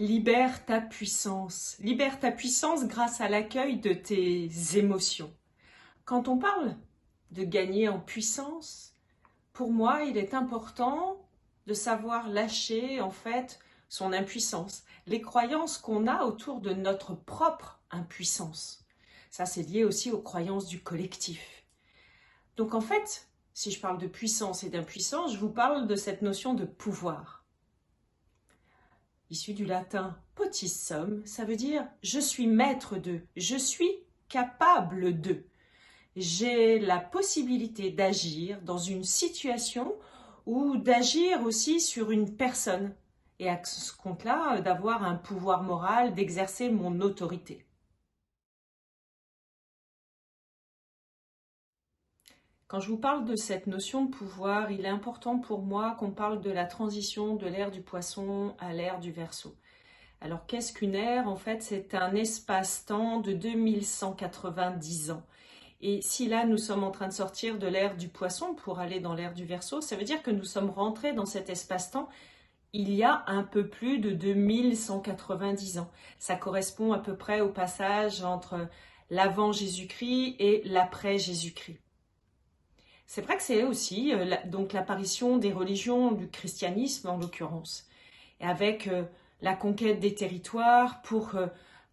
Libère ta puissance. Libère ta puissance grâce à l'accueil de tes émotions. Quand on parle de gagner en puissance, pour moi, il est important de savoir lâcher en fait son impuissance, les croyances qu'on a autour de notre propre impuissance. Ça, c'est lié aussi aux croyances du collectif. Donc en fait, si je parle de puissance et d'impuissance, je vous parle de cette notion de pouvoir. Issu du latin potissum, ça veut dire je suis maître de, je suis capable de. J'ai la possibilité d'agir dans une situation ou d'agir aussi sur une personne. Et à ce compte-là, d'avoir un pouvoir moral, d'exercer mon autorité. Quand je vous parle de cette notion de pouvoir, il est important pour moi qu'on parle de la transition de l'ère du Poisson à l'ère du Verseau. Alors qu'est-ce qu'une ère? En fait, c'est un espace-temps de 2190 ans. Et si là, nous sommes en train de sortir de l'ère du Poisson pour aller dans l'ère du Verseau, ça veut dire que nous sommes rentrés dans cet espace-temps il y a un peu plus de 2190 ans. Ça correspond à peu près au passage entre l'avant Jésus-Christ et l'après Jésus-Christ. C'est vrai que c'est aussi donc l'apparition des religions, du christianisme en l'occurrence, et avec la conquête des territoires pour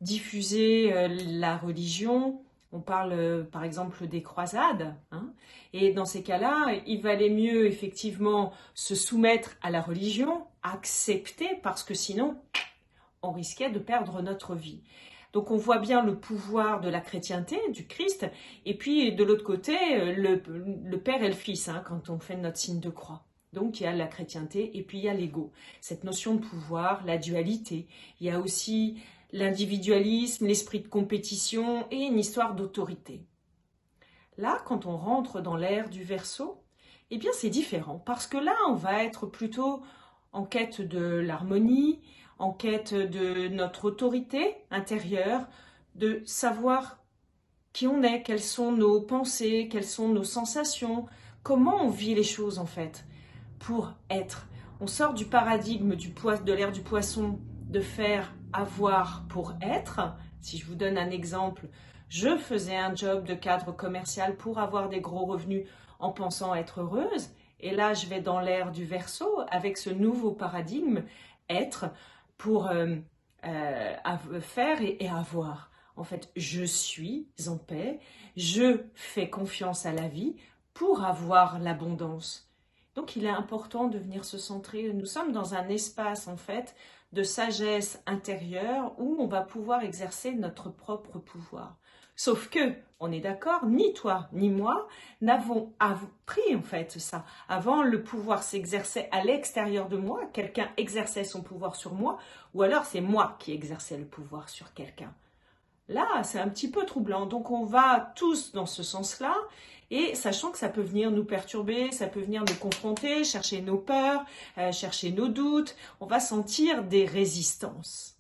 diffuser la religion. On parle par exemple des croisades, hein, et dans ces cas-là, il valait mieux effectivement se soumettre à la religion, accepter, parce que sinon, on risquait de perdre notre vie. Donc on voit bien le pouvoir de la chrétienté, du Christ, et puis de l'autre côté, le Père et le Fils, hein, quand on fait notre signe de croix. Donc il y a la chrétienté et puis il y a l'ego. Cette notion de pouvoir, la dualité. Il y a aussi l'individualisme, l'esprit de compétition et une histoire d'autorité. Là, quand on rentre dans l'ère du Verseau, eh bien c'est différent, parce que là, on va être plutôt en quête de l'harmonie, en quête de notre autorité intérieure, de savoir qui on est, quelles sont nos pensées, quelles sont nos sensations, comment on vit les choses en fait, pour être. On sort du paradigme de l'ère du Poisson, de faire avoir pour être. Si je vous donne un exemple, je faisais un job de cadre commercial pour avoir des gros revenus en pensant être heureuse. Et là, je vais dans l'ère du Verseau avec ce nouveau paradigme, être pour faire et avoir. En fait, je suis en paix, je fais confiance à la vie pour avoir l'abondance. Donc, il est important de venir se centrer. Nous sommes dans un espace, en fait, de sagesse intérieure où on va pouvoir exercer notre propre pouvoir. Sauf que, on est d'accord, ni toi ni moi n'avons appris en fait ça. Avant, le pouvoir s'exerçait à l'extérieur de moi, quelqu'un exerçait son pouvoir sur moi, ou alors c'est moi qui exerçais le pouvoir sur quelqu'un. Là, c'est un petit peu troublant. Donc, on va tous dans ce sens-là, et sachant que ça peut venir nous perturber, ça peut venir nous confronter, chercher nos peurs, chercher nos doutes, on va sentir des résistances.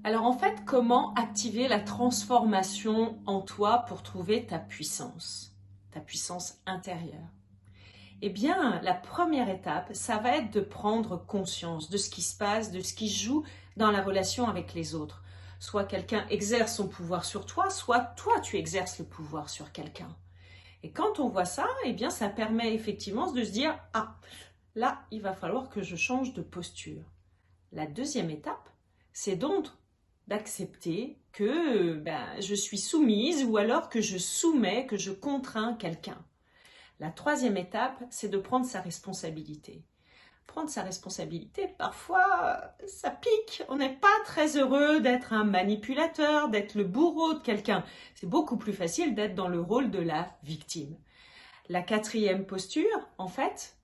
Alors en fait, comment activer la transformation en toi pour trouver ta puissance intérieure? Eh bien, la première étape, ça va être de prendre conscience de ce qui se passe, de ce qui se joue dans la relation avec les autres. Soit quelqu'un exerce son pouvoir sur toi, soit toi tu exerces le pouvoir sur quelqu'un. Et quand on voit ça, eh bien ça permet effectivement de se dire « Ah, là, il va falloir que je change de posture ». La deuxième étape, c'est donc d'accepter que je suis soumise ou alors que je soumets, que je contrains quelqu'un. La troisième étape, c'est de prendre sa responsabilité. Prendre sa responsabilité, parfois, ça pique. On n'est pas très heureux d'être un manipulateur, d'être le bourreau de quelqu'un. C'est beaucoup plus facile d'être dans le rôle de la victime. La quatrième posture, en fait,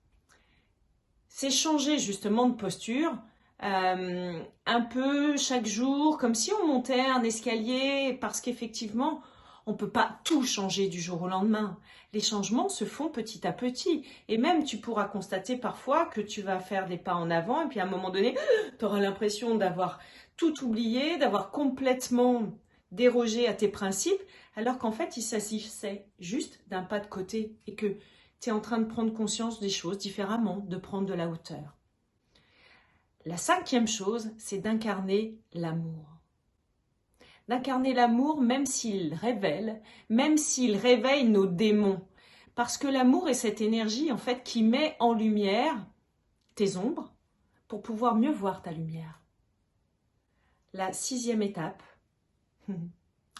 c'est changer justement de posture un peu chaque jour, comme si on montait un escalier, parce qu'effectivement, on ne peut pas tout changer du jour au lendemain. Les changements se font petit à petit. Et même, tu pourras constater parfois que tu vas faire des pas en avant, et puis à un moment donné, tu auras l'impression d'avoir tout oublié, d'avoir complètement dérogé à tes principes, alors qu'en fait, il s'agissait juste d'un pas de côté, et que tu es en train de prendre conscience des choses différemment, de prendre de la hauteur. La cinquième chose, c'est d'incarner l'amour. D'incarner l'amour même s'il réveille nos démons. Parce que l'amour est cette énergie en fait qui met en lumière tes ombres pour pouvoir mieux voir ta lumière. La sixième étape,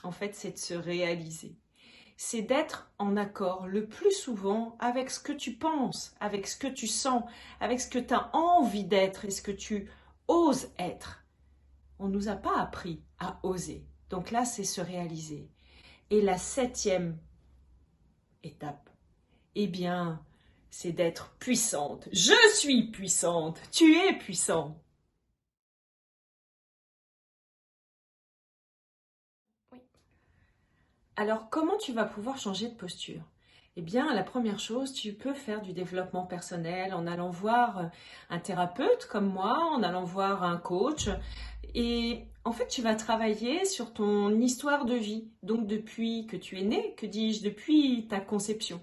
en fait, c'est de se réaliser. C'est d'être en accord le plus souvent avec ce que tu penses, avec ce que tu sens, avec ce que tu as envie d'être et ce que tu oses être. On ne nous a pas appris à oser. Donc là, c'est se réaliser. Et la septième étape, eh bien, c'est d'être puissante. Je suis puissante. Tu es puissant. Oui. Alors, comment tu vas pouvoir changer de posture? Eh bien, la première chose, tu peux faire du développement personnel en allant voir un thérapeute comme moi, en allant voir un coach. Et en fait, tu vas travailler sur ton histoire de vie. Donc, depuis que tu es né, que dis-je, depuis ta conception.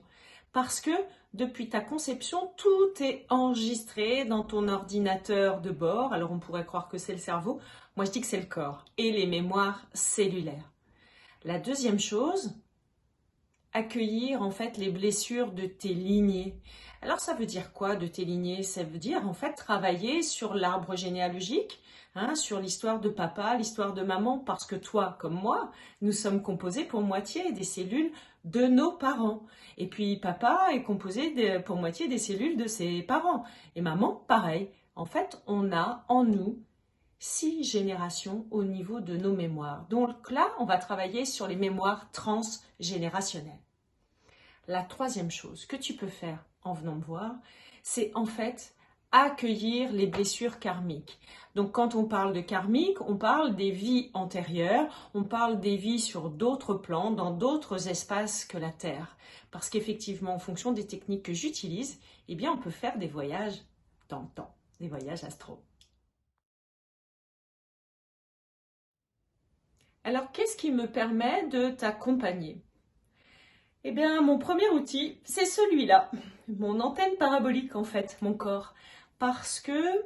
Parce que depuis ta conception, tout est enregistré dans ton ordinateur de bord. Alors, on pourrait croire que c'est le cerveau. Moi, je dis que c'est le corps et les mémoires cellulaires. La deuxième chose, accueillir en fait les blessures de tes lignées. Alors ça veut dire quoi de tes lignées? Ça veut dire en fait travailler sur l'arbre généalogique, sur l'histoire de papa, l'histoire de maman, parce que toi comme moi, nous sommes composés pour moitié des cellules de nos parents. Et puis papa est composé pour moitié des cellules de ses parents. Et maman, pareil. En fait, on a en nous 6 générations au niveau de nos mémoires. Donc là, on va travailler sur les mémoires transgénérationnelles. La troisième chose que tu peux faire en venant me voir, c'est en fait accueillir les blessures karmiques. Donc quand on parle de karmique, on parle des vies antérieures, on parle des vies sur d'autres plans, dans d'autres espaces que la Terre. Parce qu'effectivement, en fonction des techniques que j'utilise, eh bien on peut faire des voyages dans le temps, des voyages astro. Alors, qu'est-ce qui me permet de t'accompagner? Eh bien, mon premier outil, c'est celui-là, mon antenne parabolique en fait, mon corps. Parce que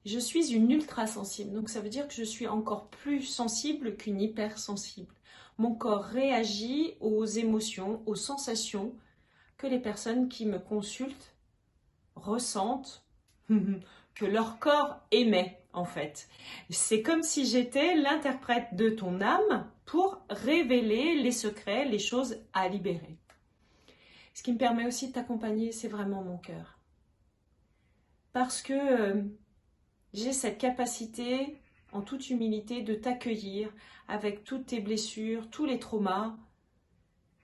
je suis une ultra sensible, donc ça veut dire que je suis encore plus sensible qu'une hypersensible. Mon corps réagit aux émotions, aux sensations que les personnes qui me consultent ressentent, que leur corps émet en fait. C'est comme si j'étais l'interprète de ton âme pour révéler les secrets, les choses à libérer. Ce qui me permet aussi de t'accompagner, c'est vraiment mon cœur. Parce que j'ai cette capacité, en toute humilité, de t'accueillir avec toutes tes blessures, tous les traumas,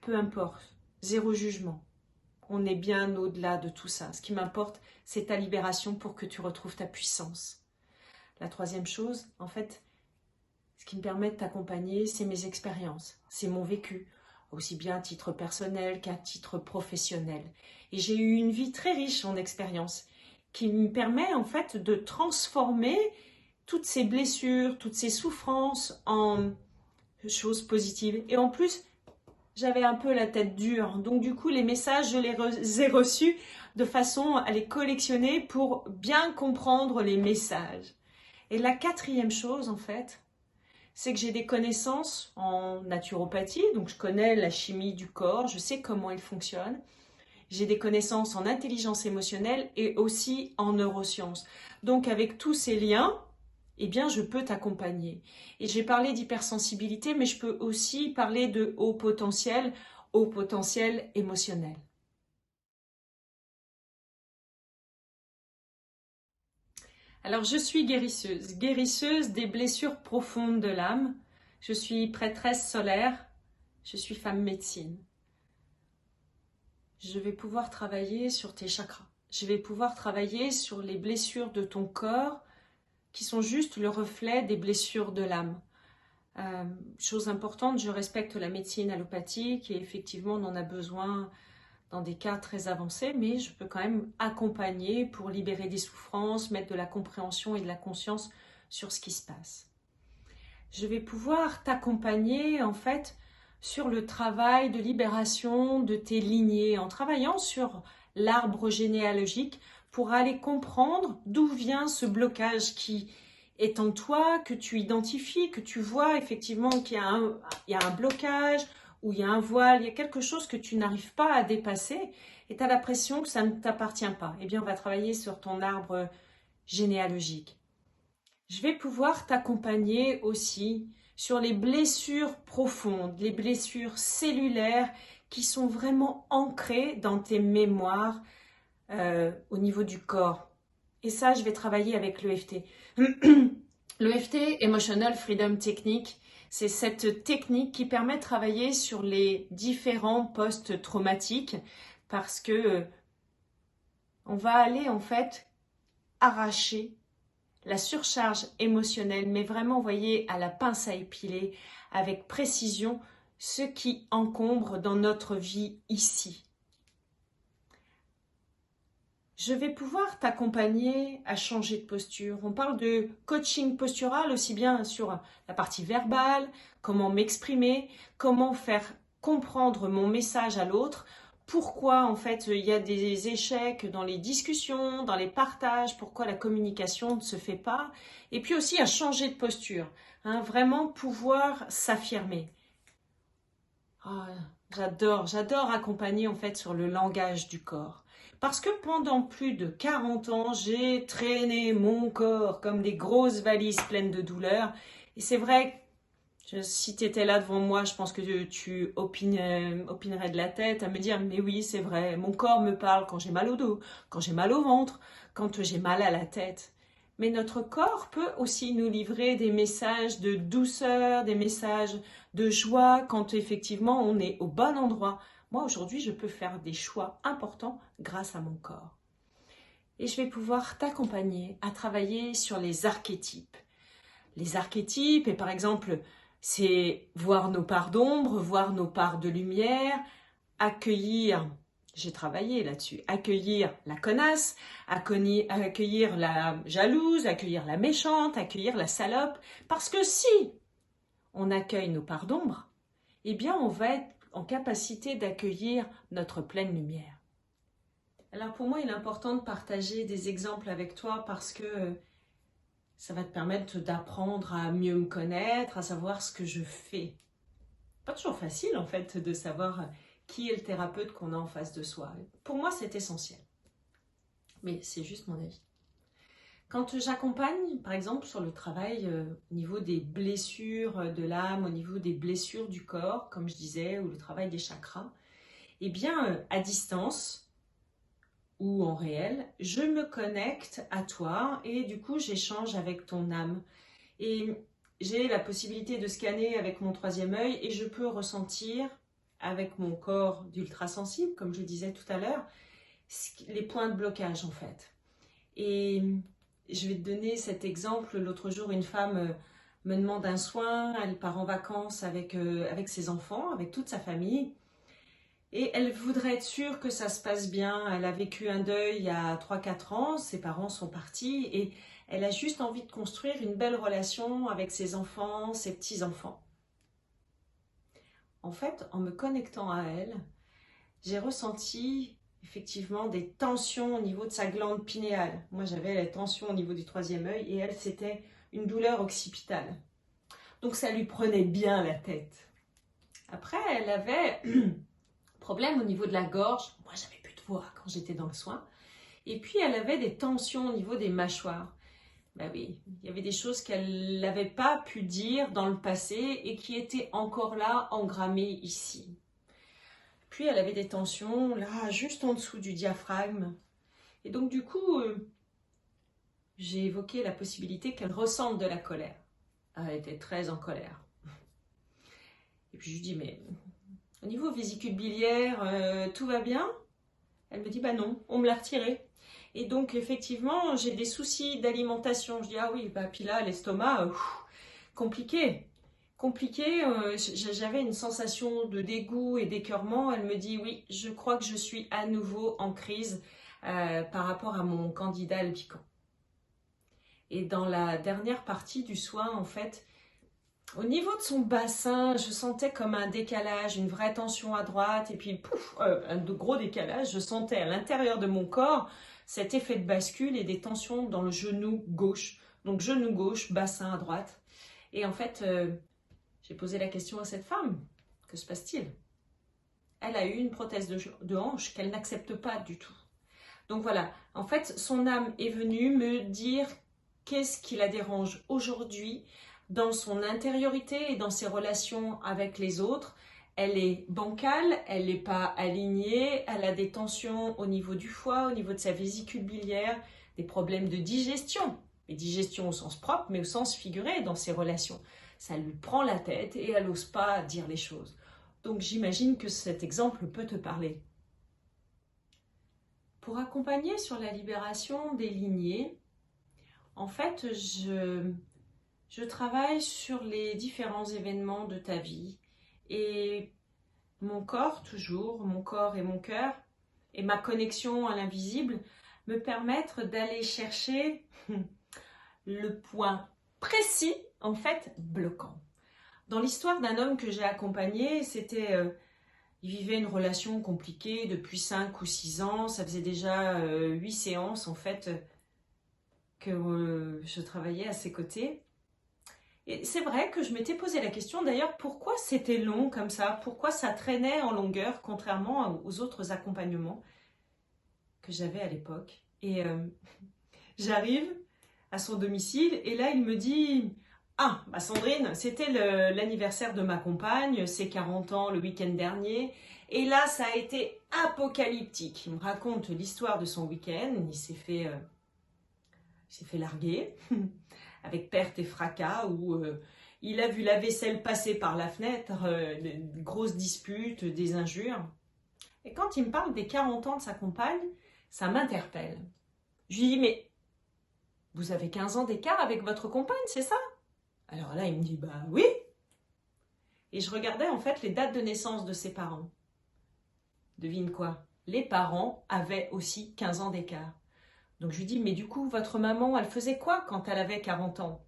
peu importe, zéro jugement. On est bien au-delà de tout ça. Ce qui m'importe, c'est ta libération pour que tu retrouves ta puissance. La troisième chose, en fait, ce qui me permet de t'accompagner, c'est mes expériences, c'est mon vécu, aussi bien à titre personnel qu'à titre professionnel. Et j'ai eu une vie très riche en expériences qui me permet en fait de transformer toutes ces blessures, toutes ces souffrances en choses positives. Et en plus, j'avais un peu la tête dure. Donc du coup, les messages, je les ai reçus de façon à les collectionner pour bien comprendre les messages. Et la quatrième chose, en fait, c'est que j'ai des connaissances en naturopathie, donc je connais la chimie du corps, je sais comment il fonctionne. J'ai des connaissances en intelligence émotionnelle et aussi en neurosciences. Donc avec tous ces liens, eh bien je peux t'accompagner. Et j'ai parlé d'hypersensibilité, mais je peux aussi parler de haut potentiel émotionnel. Alors je suis guérisseuse des blessures profondes de l'âme. Je suis prêtresse solaire, je suis femme médecine. Je vais pouvoir travailler sur tes chakras. Je vais pouvoir travailler sur les blessures de ton corps qui sont juste le reflet des blessures de l'âme. Chose importante, je respecte la médecine allopathique et effectivement on en a besoin dans des cas très avancés, mais je peux quand même accompagner pour libérer des souffrances, mettre de la compréhension et de la conscience sur ce qui se passe. Je vais pouvoir t'accompagner en fait sur le travail de libération de tes lignées, en travaillant sur l'arbre généalogique pour aller comprendre d'où vient ce blocage qui est en toi, que tu identifies, que tu vois effectivement qu'il y a un blocage, ou il y a un voile, il y a quelque chose que tu n'arrives pas à dépasser et tu as l'impression que ça ne t'appartient pas. Eh bien, on va travailler sur ton arbre généalogique. Je vais pouvoir t'accompagner aussi sur les blessures profondes, les blessures cellulaires qui sont vraiment ancrées dans tes mémoires au niveau du corps. Et ça, je vais travailler avec l'EFT. L'EFT, Emotional Freedom Technique, c'est cette technique qui permet de travailler sur les différents post-traumatiques parce que on va aller en fait arracher la surcharge émotionnelle, mais vraiment, vous voyez, à la pince à épiler, avec précision, ce qui encombre dans notre vie ici. Je vais pouvoir t'accompagner à changer de posture. On parle de coaching postural aussi bien sur la partie verbale, comment m'exprimer, comment faire comprendre mon message à l'autre, pourquoi en fait il y a des échecs dans les discussions, dans les partages, pourquoi la communication ne se fait pas, et puis aussi à changer de posture, hein, vraiment pouvoir s'affirmer. Oh, j'adore accompagner en fait sur le langage du corps. Parce que pendant plus de 40 ans, j'ai traîné mon corps comme des grosses valises pleines de douleurs. Et c'est vrai, si tu étais là devant moi, je pense que tu opinerais de la tête à me dire, mais oui, c'est vrai, mon corps me parle quand j'ai mal au dos, quand j'ai mal au ventre, quand j'ai mal à la tête. Mais notre corps peut aussi nous livrer des messages de douceur, des messages de joie quand effectivement on est au bon endroit. Moi, aujourd'hui, je peux faire des choix importants grâce à mon corps. Et je vais pouvoir t'accompagner à travailler sur les archétypes. Les archétypes, et par exemple, c'est voir nos parts d'ombre, voir nos parts de lumière, accueillir, j'ai travaillé là-dessus, accueillir la connasse, accueillir la jalouse, accueillir la méchante, accueillir la salope. Parce que si on accueille nos parts d'ombre, eh bien on va être en capacité d'accueillir notre pleine lumière. Alors pour moi, il est important de partager des exemples avec toi parce que ça va te permettre d'apprendre à mieux me connaître, à savoir ce que je fais. Pas toujours facile en fait de savoir qui est le thérapeute qu'on a en face de soi. Pour moi, c'est essentiel. Mais c'est juste mon avis. Quand j'accompagne, par exemple, sur le travail au niveau des blessures de l'âme, au niveau des blessures du corps, comme je disais, ou le travail des chakras, eh bien, à distance ou en réel, je me connecte à toi et du coup, j'échange avec ton âme. Et j'ai la possibilité de scanner avec mon troisième œil et je peux ressentir avec mon corps d'ultrasensible, comme je disais tout à l'heure, les points de blocage en fait. Et je vais te donner cet exemple. L'autre jour, une femme me demande un soin, elle part en vacances avec ses enfants, avec toute sa famille. Et elle voudrait être sûre que ça se passe bien. Elle a vécu un deuil il y a 3-4 ans, ses parents sont partis et elle a juste envie de construire une belle relation avec ses enfants, ses petits-enfants. En fait, en me connectant à elle, j'ai ressenti effectivement des tensions au niveau de sa glande pinéale. Moi, j'avais la tension au niveau du troisième œil et elle, c'était une douleur occipitale. Donc, ça lui prenait bien la tête. Après, elle avait problème au niveau de la gorge. Moi, j'avais plus de voix quand j'étais dans le soin. Et puis, elle avait des tensions au niveau des mâchoires. Ben oui, il y avait des choses qu'elle n'avait pas pu dire dans le passé et qui étaient encore là, engrammées ici. Puis, elle avait des tensions là, juste en dessous du diaphragme. Et donc, du coup, j'ai évoqué la possibilité qu'elle ressente de la colère. Elle était très en colère. Et puis, je lui dis, mais au niveau vésicule biliaire, tout va bien? Elle me dit, bah non, on me l'a retiré. Et donc, effectivement, j'ai des soucis d'alimentation. Je dis, ah oui, bah, puis là, l'estomac, compliqué. Compliqué, j'avais une sensation de dégoût et d'écœurement. Elle me dit, oui, je crois que je suis à nouveau en crise par rapport à mon candidat albicans. Et dans la dernière partie du soin, en fait, Au niveau de son bassin, je sentais comme un décalage, une vraie tension à droite, et puis pouf, un de gros décalage. Je sentais à l'intérieur de mon corps cet effet de bascule et des tensions dans le genou gauche. Donc genou gauche, bassin à droite. Et en fait, j'ai posé la question à cette femme, que se passe-t-il? Elle a eu une prothèse de hanche qu'elle n'accepte pas du tout. Donc voilà, en fait, son âme est venue me dire qu'est-ce qui la dérange aujourd'hui dans son intériorité et dans ses relations avec les autres. Elle est bancale, elle n'est pas alignée, elle a des tensions au niveau du foie, au niveau de sa vésicule biliaire, des problèmes de digestion. Et digestion au sens propre, mais au sens figuré dans ses relations. Ça lui prend la tête et elle n'ose pas dire les choses. Donc j'imagine que cet exemple peut te parler. Pour accompagner sur la libération des lignées, en fait, je travaille sur les différents événements de ta vie et mon corps, toujours, mon corps et mon cœur, et ma connexion à l'invisible me permettent d'aller chercher le point précis, en fait, bloquant. Dans l'histoire d'un homme que j'ai accompagné, il vivait une relation compliquée depuis 5 ou 6 ans. Ça faisait déjà 8 séances, en fait, que je travaillais à ses côtés. Et c'est vrai que je m'étais posé la question, d'ailleurs, pourquoi c'était long comme ça? Pourquoi ça traînait en longueur, contrairement aux autres accompagnements que j'avais à l'époque? Et j'arrive à son domicile, et là, il me dit... Ah, bah Sandrine, c'était l'anniversaire de ma compagne, ses 40 ans le week-end dernier. Et là, ça a été apocalyptique. Il me raconte l'histoire de son week-end. Il s'est fait larguer avec perte et fracas, où il a vu la vaisselle passer par la fenêtre, des grosses disputes, des injures. Et quand il me parle des 40 ans de sa compagne, ça m'interpelle. Je lui dis, mais vous avez 15 ans d'écart avec votre compagne, c'est ça? Alors là, il me dit, bah oui. Et je regardais en fait les dates de naissance de ses parents. Devine quoi? Les parents avaient aussi 15 ans d'écart. Donc je lui dis, mais du coup, votre maman, elle faisait quoi quand elle avait 40 ans?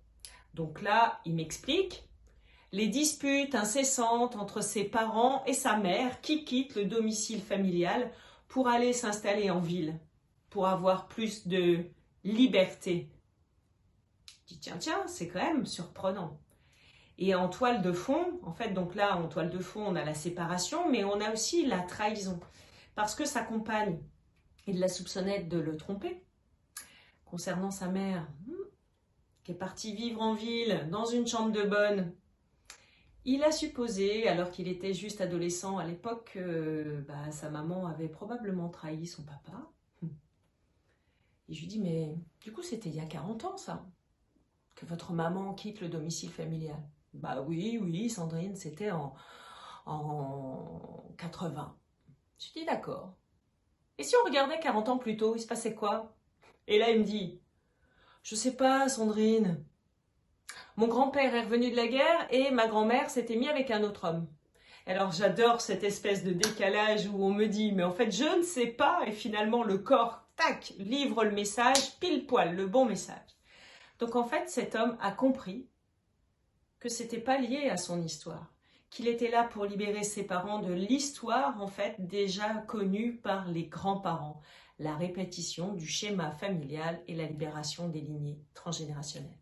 Donc là, il m'explique les disputes incessantes entre ses parents et sa mère qui quittent le domicile familial pour aller s'installer en ville, pour avoir plus de liberté. Je dis, tiens, c'est quand même surprenant. Et en toile de fond, en fait, donc là, en toile de fond, on a la séparation, mais on a aussi la trahison. Parce que sa compagne, il la soupçonnait de le tromper. Concernant sa mère, qui est partie vivre en ville, dans une chambre de bonne, il a supposé, alors qu'il était juste adolescent à l'époque, que sa maman avait probablement trahi son papa. Et je lui dis, mais du coup, c'était il y a 40 ans, ça, que votre maman quitte le domicile familial. Bah oui, Sandrine, c'était en 80. Je lui dis, d'accord. Et si on regardait 40 ans plus tôt, il se passait quoi? Et là, il me dit, je sais pas, Sandrine. Mon grand-père est revenu de la guerre et ma grand-mère s'était mise avec un autre homme. Alors j'adore cette espèce de décalage où on me dit, mais en fait je ne sais pas, et finalement le corps, tac, livre le message, pile poil, le bon message. Donc en fait cet homme a compris que c'était pas lié à son histoire, qu'il était là pour libérer ses parents de l'histoire en fait déjà connue par les grands-parents, la répétition du schéma familial et la libération des lignées transgénérationnelles.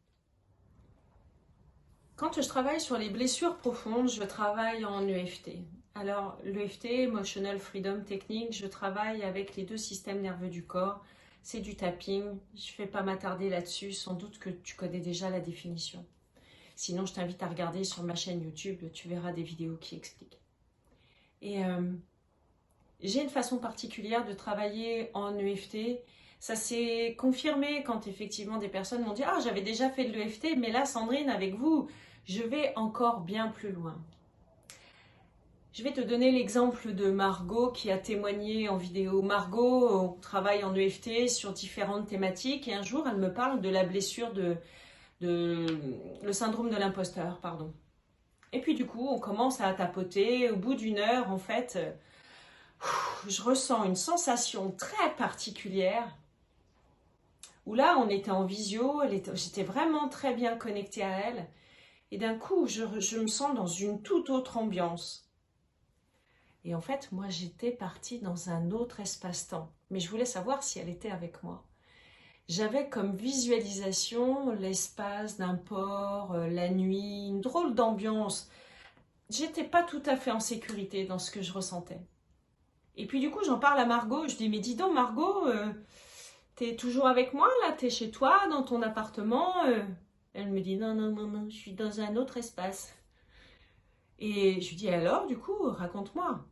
Quand je travaille sur les blessures profondes, je travaille en EFT. Alors, l'EFT, Emotional Freedom Technique, je travaille avec les 2 systèmes nerveux du corps. C'est du tapping. Je ne vais pas m'attarder là-dessus. Sans doute que tu connais déjà la définition. Sinon, je t'invite à regarder sur ma chaîne YouTube. Tu verras des vidéos qui expliquent. Et j'ai une façon particulière de travailler en EFT. Ça s'est confirmé quand effectivement des personnes m'ont dit « Ah, j'avais déjà fait de l'EFT, mais là, Sandrine, avec vous, je vais encore bien plus loin. » Je vais te donner l'exemple de Margot qui a témoigné en vidéo. Margot travaille en EFT sur différentes thématiques et un jour, elle me parle de la blessure le syndrome de l'imposteur, pardon. Et puis du coup, on commence à tapoter. Au bout d'1 heure, en fait, je ressens une sensation très particulière où là, on était en visio, j'étais vraiment très bien connectée à elle. Et d'un coup, je me sens dans une toute autre ambiance. Et en fait, moi, j'étais partie dans un autre espace-temps. Mais je voulais savoir si elle était avec moi. J'avais comme visualisation l'espace d'un port, la nuit, une drôle d'ambiance. J'étais pas tout à fait en sécurité dans ce que je ressentais. Et puis du coup, j'en parle à Margot. Je dis, mais dis donc, Margot, t'es toujours avec moi là? T'es chez toi, dans ton appartement? Elle me dit, non, non, non, non, je suis dans un autre espace. Et je lui dis, alors, du coup, raconte-moi.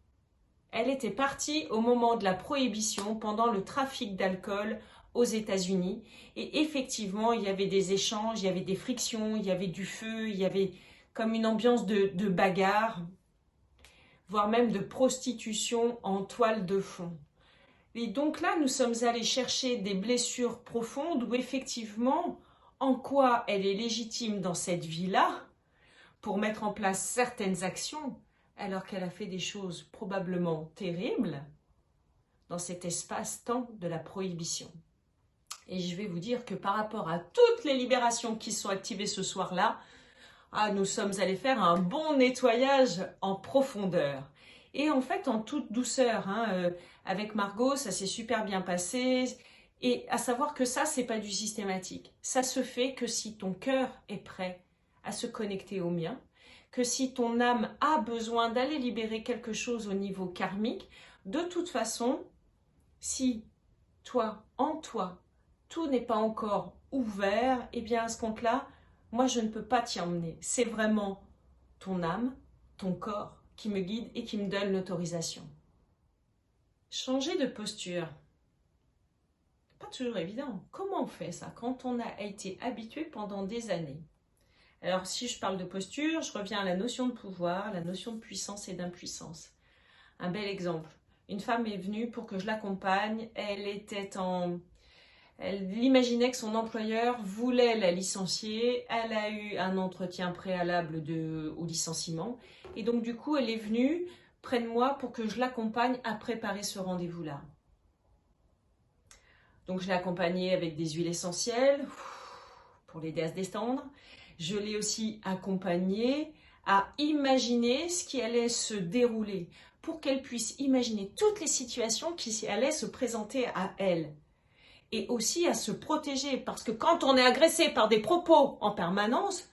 Elle était partie au moment de la prohibition, pendant le trafic d'alcool aux États-Unis. Et effectivement, il y avait des échanges, il y avait des frictions, il y avait du feu, il y avait comme une ambiance de bagarre, voire même de prostitution en toile de fond. Et donc là, nous sommes allés chercher des blessures profondes où effectivement, en quoi elle est légitime dans cette vie-là pour mettre en place certaines actions, alors qu'elle a fait des choses probablement terribles dans cet espace-temps de la prohibition. Et je vais vous dire que par rapport à toutes les libérations qui sont activées ce soir-là, nous sommes allés faire un bon nettoyage en profondeur. Et en fait, en toute douceur, avec Margot, ça s'est super bien passé. Et à savoir que ça, c'est pas du systématique. Ça se fait que si ton cœur est prêt à se connecter au mien, que si ton âme a besoin d'aller libérer quelque chose au niveau karmique, de toute façon, si toi, en toi, tout n'est pas encore ouvert, eh bien à ce compte-là, moi je ne peux pas t'y emmener. C'est vraiment ton âme, ton corps qui me guide et qui me donne l'autorisation. Changer de posture. Pas toujours évident. Comment on fait ça quand on a été habitué pendant des années? Alors si je parle de posture, je reviens à la notion de pouvoir, la notion de puissance et d'impuissance. Un bel exemple. Une femme est venue pour que je l'accompagne. Elle imaginait que son employeur voulait la licencier. Elle a eu un entretien préalable au licenciement. Et donc, du coup, elle est venue près de moi pour que je l'accompagne à préparer ce rendez-vous-là. Donc, je l'ai accompagnée avec des huiles essentielles pour l'aider à se détendre. Je l'ai aussi accompagnée à imaginer ce qui allait se dérouler pour qu'elle puisse imaginer toutes les situations qui allaient se présenter à elle. Et aussi à se protéger, parce que quand on est agressé par des propos en permanence,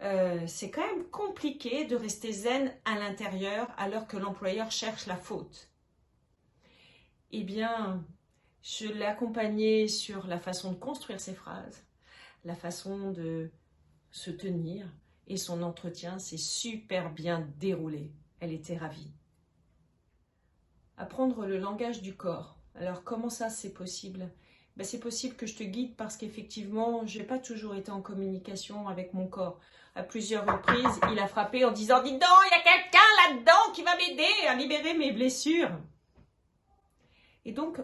c'est quand même compliqué de rester zen à l'intérieur alors que l'employeur cherche la faute. Eh bien, je l'ai accompagnée sur la façon de construire ses phrases, la façon de se tenir, et son entretien s'est super bien déroulé. Elle était ravie. Apprendre le langage du corps. Alors, comment ça, c'est possible ? C'est possible que je te guide parce qu'effectivement, je n'ai pas toujours été en communication avec mon corps. À plusieurs reprises, il a frappé en disant « Dis donc, il y a quelqu'un là-dedans qui va m'aider à libérer mes blessures. » Et donc,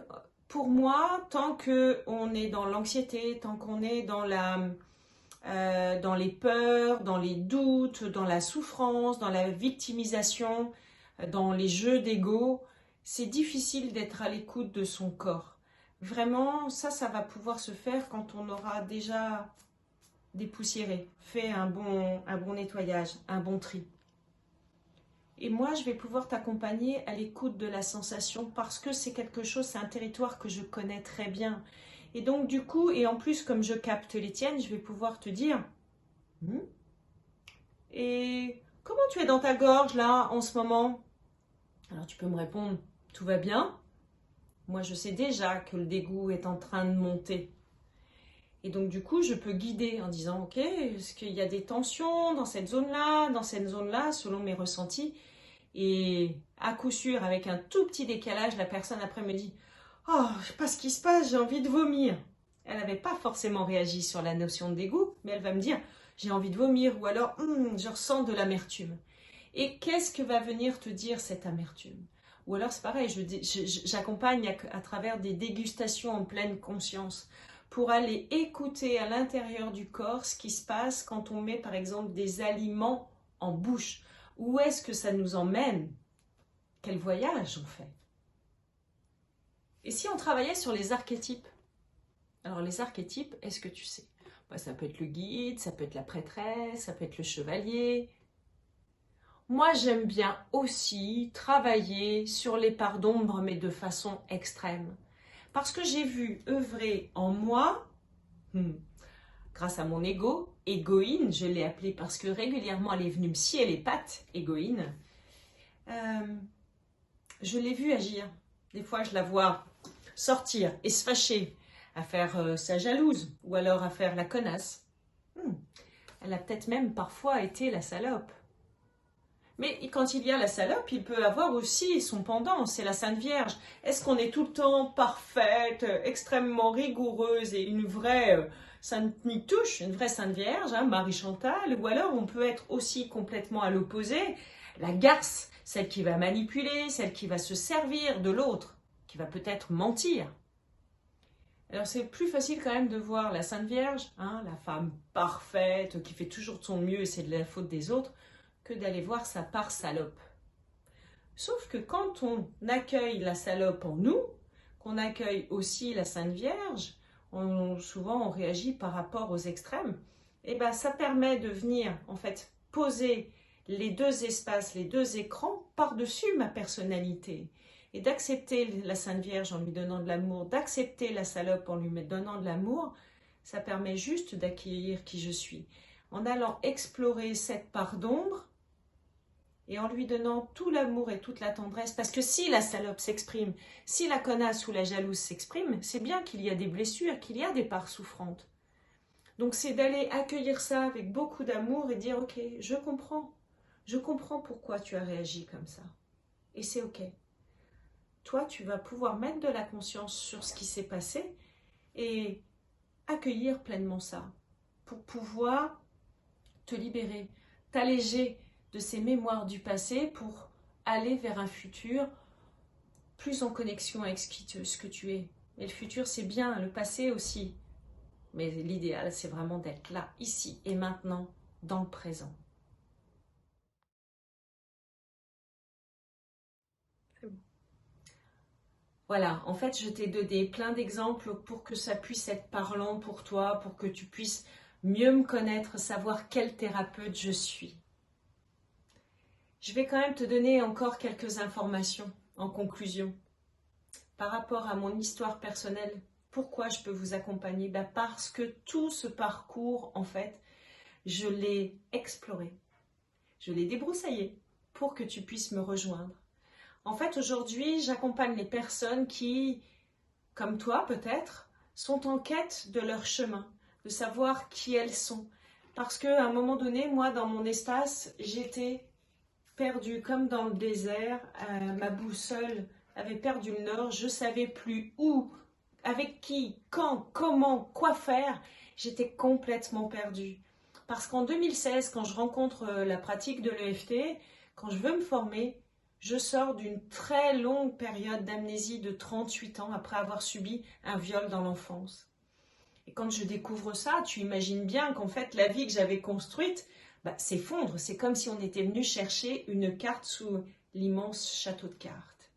pour moi, tant qu'on est dans l'anxiété, tant qu'on est dans les peurs, dans les doutes, dans la souffrance, dans la victimisation, dans les jeux d'ego, c'est difficile d'être à l'écoute de son corps. Vraiment, ça va pouvoir se faire quand on aura déjà dépoussiéré, fait un bon nettoyage, un bon tri. Et moi, je vais pouvoir t'accompagner à l'écoute de la sensation parce que c'est quelque chose, c'est un territoire que je connais très bien. Et donc, du coup, et en plus, comme je capte les tiennes, je vais pouvoir te dire et comment tu es dans ta gorge, là, en ce moment? Alors, tu peux me répondre, tout va bien? Moi, je sais déjà que le dégoût est en train de monter. Et donc, du coup, je peux guider en disant, ok, est-ce qu'il y a des tensions dans cette zone-là, selon mes ressentis? Et à coup sûr, avec un tout petit décalage, la personne après me dit, oh, je sais pas ce qui se passe, j'ai envie de vomir. Elle n'avait pas forcément réagi sur la notion de dégoût, mais elle va me dire, j'ai envie de vomir, ou alors, je ressens de l'amertume. Et qu'est-ce que va venir te dire cette amertume? Ou alors c'est pareil, j'accompagne à travers des dégustations en pleine conscience pour aller écouter à l'intérieur du corps ce qui se passe quand on met par exemple des aliments en bouche. Où est-ce que ça nous emmène? Quel voyage on fait? Et si on travaillait sur les archétypes? Alors les archétypes, est-ce que tu sais? Bah, ça peut être le guide, ça peut être la prêtresse, ça peut être le chevalier. Moi, j'aime bien aussi travailler sur les parts d'ombre, mais de façon extrême. Parce que j'ai vu œuvrer en moi, grâce à mon ego, égoïne, je l'ai appelée parce que régulièrement elle est venue me scier les pattes, égoïne. Je l'ai vue agir. Des fois, je la vois sortir et se fâcher, à faire sa jalouse ou alors à faire la connasse. Elle a peut-être même parfois été la salope. Mais quand il y a la salope, il peut avoir aussi son pendant, c'est la Sainte Vierge. Est-ce qu'on est tout le temps parfaite, extrêmement rigoureuse et une vraie Sainte Nitouche, une vraie Sainte Vierge, hein, Marie Chantal, ou alors on peut être aussi complètement à l'opposé, la garce, celle qui va manipuler, celle qui va se servir de l'autre, qui va peut-être mentir. Alors c'est plus facile quand même de voir la Sainte Vierge, hein, la femme parfaite, qui fait toujours de son mieux et c'est de la faute des autres, que d'aller voir sa part salope. Sauf que quand on accueille la salope en nous, qu'on accueille aussi la Sainte Vierge, souvent on réagit par rapport aux extrêmes, et ben ça permet de venir en fait poser les deux espaces, les deux écrans par-dessus ma personnalité et d'accepter la Sainte Vierge en lui donnant de l'amour, d'accepter la salope en lui donnant de l'amour, ça permet juste d'accueillir qui je suis. En allant explorer cette part d'ombre, et en lui donnant tout l'amour et toute la tendresse, parce que si la salope s'exprime, si la connasse ou la jalouse s'exprime, c'est bien qu'il y a des blessures, qu'il y a des parts souffrantes. Donc c'est d'aller accueillir ça avec beaucoup d'amour et dire ok, je comprends pourquoi tu as réagi comme ça, et c'est ok. Toi, tu vas pouvoir mettre de la conscience sur ce qui s'est passé et accueillir pleinement ça, pour pouvoir te libérer, t'alléger de ces mémoires du passé pour aller vers un futur plus en connexion avec ce que tu es. Et le futur, c'est bien, le passé aussi. Mais l'idéal, c'est vraiment d'être là, ici et maintenant, dans le présent. Voilà, en fait, je t'ai donné plein d'exemples pour que ça puisse être parlant pour toi, pour que tu puisses mieux me connaître, savoir quel thérapeute je suis. Je vais quand même te donner encore quelques informations en conclusion. Par rapport à mon histoire personnelle, pourquoi je peux vous accompagner? Parce que tout ce parcours, en fait, je l'ai exploré. Je l'ai débroussaillé pour que tu puisses me rejoindre. En fait, aujourd'hui, j'accompagne les personnes qui, comme toi peut-être, sont en quête de leur chemin, de savoir qui elles sont. Parce qu'à un moment donné, moi, dans mon espace, j'étais perdue comme dans le désert, ma boussole avait perdu le nord, je ne savais plus où, avec qui, quand, comment, quoi faire, j'étais complètement perdue. Parce qu'en 2016, quand je rencontre la pratique de l'EFT, quand je veux me former, je sors d'une très longue période d'amnésie de 38 ans après avoir subi un viol dans l'enfance. Et quand je découvre ça, tu imagines bien qu'en fait, la vie que j'avais construite s'effondre. C'est comme si on était venu chercher une carte sous l'immense château de cartes.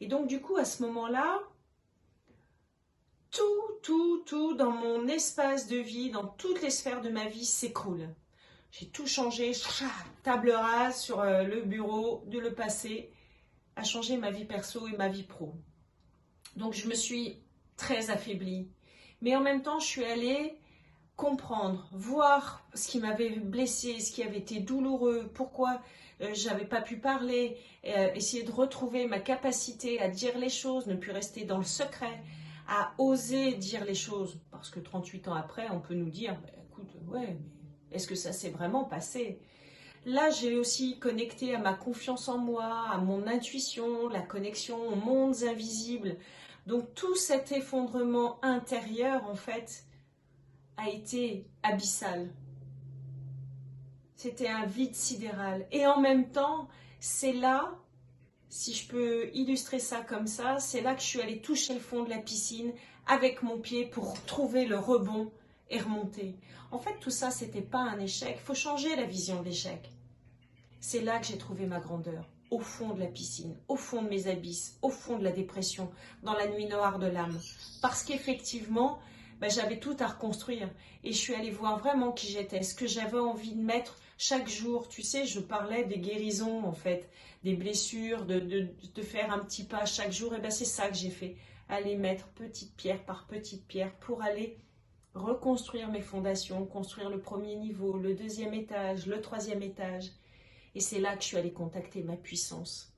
Et donc, du coup, à ce moment-là, tout dans mon espace de vie, dans toutes les sphères de ma vie s'écroule. J'ai tout changé, table rase sur le bureau, de le passé, a changé ma vie perso et ma vie pro. Donc, je me suis très affaiblie. Mais en même temps, je suis allée comprendre, voir ce qui m'avait blessée, ce qui avait été douloureux, pourquoi j'avais pas pu parler, essayer de retrouver ma capacité à dire les choses, ne plus rester dans le secret, à oser dire les choses. Parce que 38 ans après, on peut nous dire, écoute, ouais, mais est-ce que ça s'est vraiment passé? Là, j'ai aussi connecté à ma confiance en moi, à mon intuition, la connexion aux mondes invisibles. Donc tout cet effondrement intérieur, en fait, a été abyssal. C'était un vide sidéral. Et en même temps, c'est là, si je peux illustrer ça comme ça, c'est là que je suis allée toucher le fond de la piscine avec mon pied pour trouver le rebond et remonter. En fait, tout ça, c'était pas un échec. Il faut changer la vision de l'échec. C'est là que j'ai trouvé ma grandeur, au fond de la piscine, au fond de mes abysses, au fond de la dépression, dans la nuit noire de l'âme. Parce qu'effectivement, ben, j'avais tout à reconstruire. Et je suis allée voir vraiment qui j'étais, ce que j'avais envie de mettre chaque jour. Tu sais, je parlais des guérisons, en fait, des blessures, de faire un petit pas chaque jour. Et ben, c'est ça que j'ai fait. Aller mettre petite pierre par petite pierre pour aller reconstruire mes fondations, construire le premier niveau, le deuxième étage, le troisième étage. Et c'est là que je suis allée contacter ma puissance.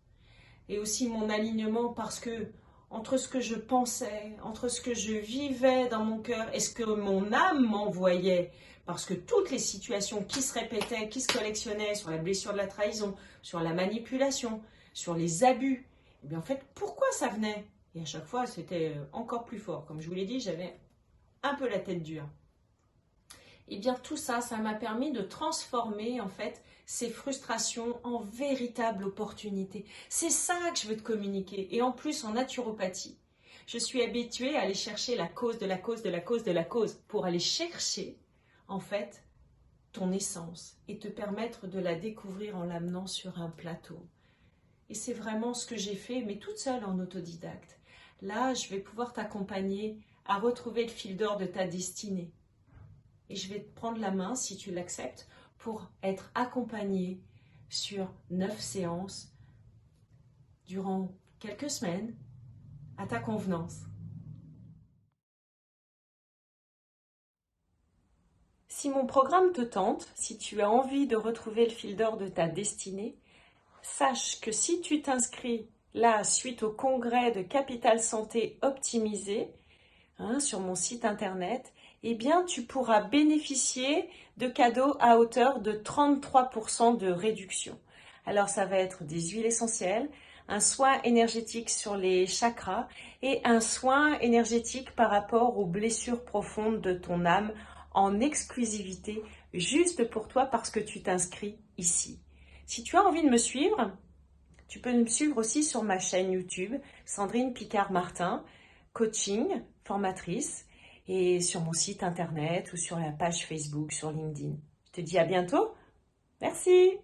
Et aussi mon alignement, parce que entre ce que je pensais, entre ce que je vivais dans mon cœur et ce que mon âme m'envoyait, parce que toutes les situations qui se répétaient, qui se collectionnaient sur la blessure de la trahison, sur la manipulation, sur les abus, et bien en fait, pourquoi ça venait? Et à chaque fois, c'était encore plus fort. Comme je vous l'ai dit, j'avais un peu la tête dure. Et bien tout ça, ça m'a permis de transformer en fait ces frustrations en véritables opportunités. C'est ça que je veux te communiquer. Et en plus, en naturopathie, je suis habituée à aller chercher la cause de la cause de la cause de la cause pour aller chercher en fait ton essence et te permettre de la découvrir en l'amenant sur un plateau. Et c'est vraiment ce que j'ai fait, mais toute seule en autodidacte. Là, je vais pouvoir t'accompagner à retrouver le fil d'or de ta destinée. Et je vais te prendre la main, si tu l'acceptes, pour être accompagnée sur 9 séances durant quelques semaines à ta convenance. Si mon programme te tente, si tu as envie de retrouver le fil d'or de ta destinée, sache que si tu t'inscris là suite au congrès de Capital Santé Optimisé, sur mon site internet, eh bien tu pourras bénéficier de cadeaux à hauteur de 33% de réduction. Alors ça va être des huiles essentielles, un soin énergétique sur les chakras et un soin énergétique par rapport aux blessures profondes de ton âme en exclusivité, juste pour toi parce que tu t'inscris ici. Si tu as envie de me suivre, tu peux me suivre aussi sur ma chaîne YouTube, Sandrine Picard-Martin, coaching, formatrice, et sur mon site internet ou sur la page Facebook, sur LinkedIn. Je te dis à bientôt. Merci.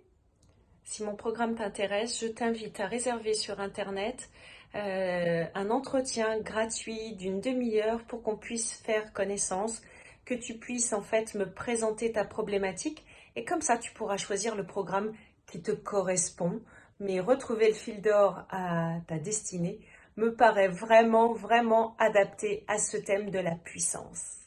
Si mon programme t'intéresse, je t'invite à réserver sur internet un entretien gratuit d'une demi-heure pour qu'on puisse faire connaissance, que tu puisses en fait me présenter ta problématique et comme ça tu pourras choisir le programme qui te correspond. Mais retrouver le fil d'or à ta destinée me paraît vraiment, vraiment adapté à ce thème de la puissance.